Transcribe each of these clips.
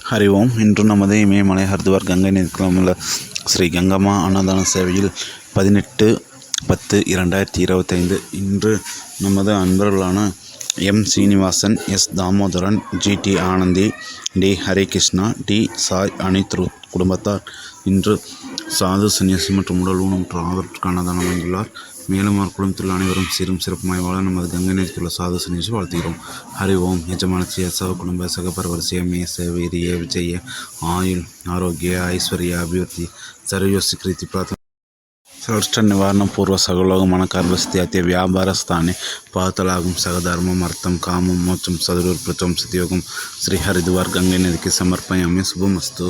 ஹரி ஓம். இன்று நமது இமயமலை ஹரித்வார் கங்கை நதிக்குளம் உள்ள ஸ்ரீ கங்கம்மா அன்னதான சேவையில் 18/10/2025 இன்று நமது அன்பர்களான M Srinivasan, S Damodaran, G D. Anandi, T. Harikrishna, T. Sai அனைத்து குடும்பத்தார் இன்று சாது சன்னியாசி மற்றும் உடல் ஊனமுற்ற ஆதரவுக்கு அன்னதானம் வழங்கியுள்ளார். மேலும் அவர் குடும்பத்தில் அனைவரும் சீரும் சிறப்புமாய் வாழ நமது கங்கை நதிக்குள்ள சாது சன்னியாசி வாழ்த்துகிறோம். ஹரி ஓம். ಯಜಮಾನಸ್ಯ ಸಹ ಕುಟುಂಬ ಸಹ ಪರವರ್ಷೆಯ ಮೇ ಸೇವೀರ್ಯ ವಿಜಯ ಆಯುಲ್ ಆರೋಗ್ಯ ಐಶ್ವರ್ಯ ಅಭಿವೃದ್ಧಿ ಸರ್ವೋಸ್ತಿ ಕೃತಿ ಪ್ರಾರ್ಥನೆ சஷ்ட நிவாரணம் பூர்வ சகலோகமான கர்வஸ்தியாத்திய வியாபார ஸ்தானே பாத்தலாகும் சகதர்மம் அர்த்தம் காமம் மோட்சம் சதுரூர் பிரச்சம் சத்தியோகம் ஸ்ரீ ஹரித்வார் கங்கை நதிக்கு சமர்ப்பயாமி. சுபமஸ்து.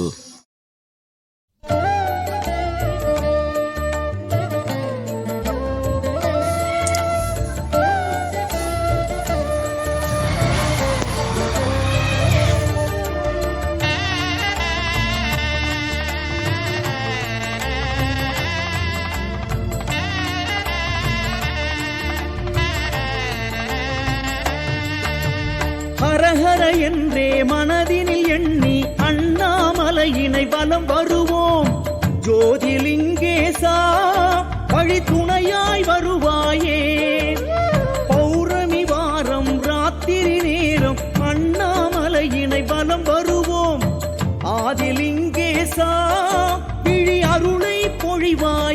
ஹரஹர என்றே மனதினில் எண்ணி அண்ணாமலையினை வலம் வருவோம். ஜோதிலிங்கேசா வழி துணையாய் வருவாயே. பௌர்ணமி வாரம் ராத்திரி நேரம் அண்ணாமலையினை வலம் வருவோம். ஆதிலிங்கேசா விழி அருளை பொழிவாய்.